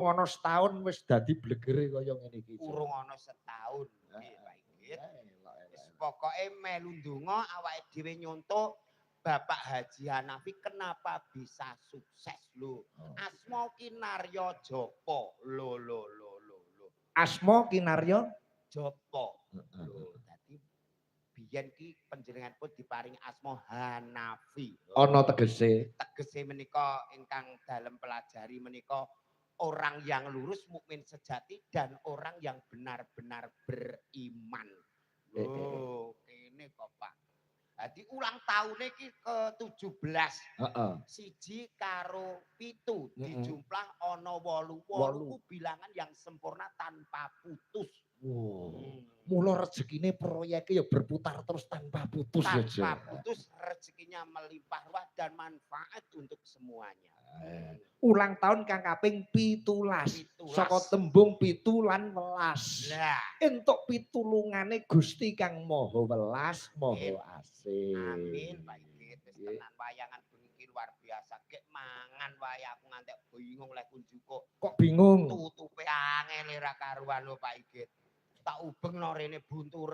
ana setahun wis dadi blegere kaya ngene iki. Urung ana setahun nggih Pak Igit. Wis pokoke melu ndonga awake dhewe nyontok Bapak Haji Hanafi kenapa bisa sukses lho. Asma Kinarya Japa. Lho. Asma Kinarya Japa. Lho, dadi biyen ki panjenenganipun diparingi asma Hanafi. ana tegese. Tegese menika ingkang dalem pelajari menika orang yang lurus mukmin sejati dan orang yang benar-benar beriman. Loh, kene kok Pak. Dadi ulang tahune iki ke-17. Heeh. Siji karo 7 dijumlah ana 8. 8 ku bilangan yang sempurna tanpa putus. Mula rezekine proyeke ya berputar terus tanpa putus ya. Tanpa putus rezekinya melimpah ruah dan manfaat untuk semuanya. Ulang tahun kang kaping 17. Saka tembung 7 lan 11. Lah, entuk pitulungane Gusti Kang Maha Welas, Maha Asih. amin Pak Igit. Wis tenan wayangan bengi iki luar biasa. Gek mangan wae aku ngantek bingung lek kunjuku. Kok bingung? Tutupe angel ora karuan lho Pak Igit. Tak ubengno rene buntu.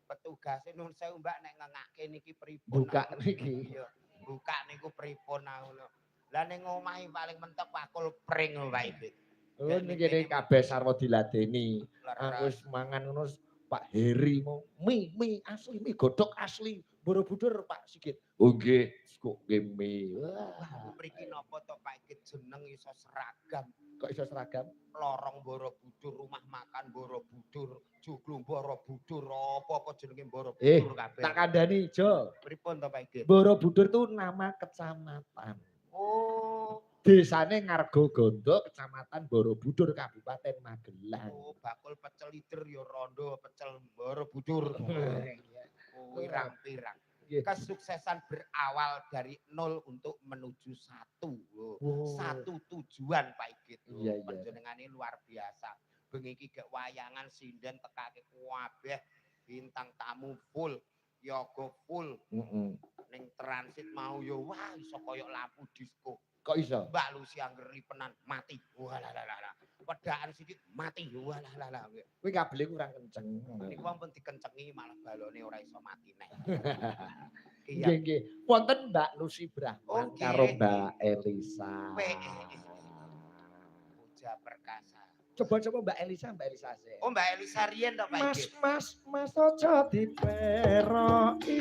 Petugase nun sewu Mbak nek ngengake niki pripun. Buka niki. Iya, buka niku pripun ngono. Lah ning omahe paling mentok pakul pring lho Pak Igit. Oh niki kabeh sarwa diladeni. Aku wis mangan ngono Pak Heri mau mie asli, mie godhog asli. Borobudur Pak Sigit. Oh nggih, kok nggih mie. Wah, mriki napa to Pak Igit jeneng iso seragam. Kok iso seragam? Lorong Borobudur, rumah makan Borobudur, joglo Borobudur, apa jenenge Borobudur kabeh. Tak kandhani, Jo. Pripun to Pak Igit? Borobudur tuh nama kecamatan. Oh, desane Ngargo Gondo, Kecamatan Borobudur, Kabupaten Magelang. Oh, bakul pecel lider ya rondo pecel Borobudur. Pirang-pirang. Kesuksesan berawal dari 0 untuk menuju 1. Satu tujuan Pak Igit. Panjenengane luar biasa. Bengi iki gek wayangan sinden tekake kabeh bintang tamu full, yoga full. Ning transit mau yo wah iso koyo lampu disco. Kok iso? Mbak Lucy angger lipenan mati. Walah. Wedaan sithik mati. Walah. Kuwi kabele kurang kenceng. Niku wong pun dikencengi malah balone ora iso mati neh. Nggih. Wonten Mbak Lucy Brahman karo Mbak Elisa. Puja Perkasa. Coba Mbak Elisa sih. Oh Mbak Elisa riyen to Pak Igit. Mas aja diperoki.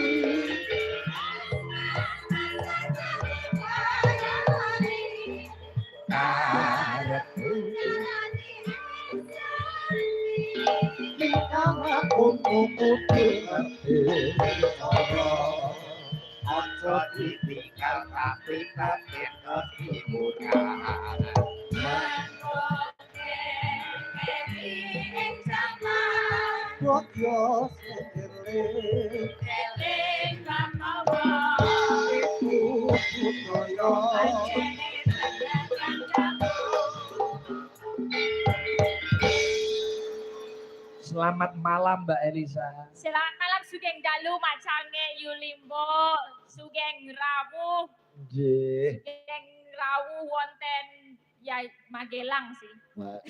Aja ditinggal tapi kaget hiburan. Yo Selamat malam Mbak Elisa. Selamat malam Sugeng Dalu Macange Yulimbo Sugeng Rawu. Nggih. Sugeng Rawu wonten ya Magelang sih.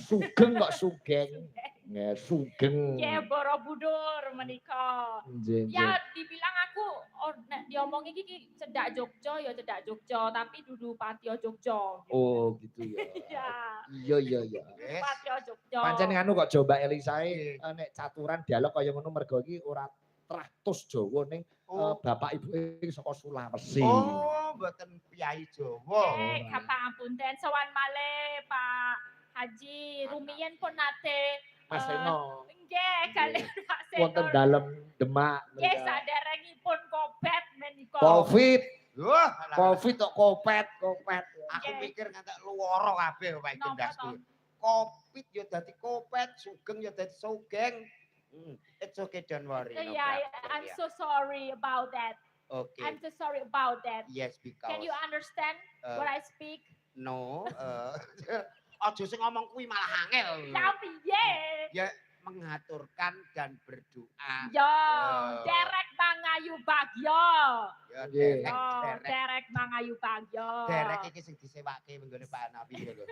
Sugeng kok Sugeng. Nggih, Sugeng. Ya Borobudur menika. Ya dibilang aku diomong iki cedak Jogja ya cedak Jogja tapi dudu Patio Jogja. Oh gitu ya. Iya. Patio Jogja. Pancen nganu kok coba Elisae nek caturan dialog kaya ngono mergo iki ora tratus Jawa ning bapak ibu saka Sulawesi. Oh, mboten piyai Jawa. Kapangapunten sowan malih Pak Haji Rumiyin pun nate Mas Seno. Nggih, kalih Pak Seno. Wonten dalem Demak. Nggih, saderengipun Covid menika. Covid kok kopet. Aku mikir ngantek luwara kabeh Pak Igit. Covid ya dadi kopet, sugeng ya dadi sugeng. It's okay, don't worry. Yeah, I'm so sorry about that. Okay. I'm so sorry about that. Yes, because. Can you understand what I speak? No. Aja sing ngomong kuwi malah angel. Ya piye? Ya mengaturkan dan berdoa. Yo, derek banget Ayu Bagyo. Ya derek Mang Ayu Bagyo. Derek iki sing disewake nggone Pak Nabi lho.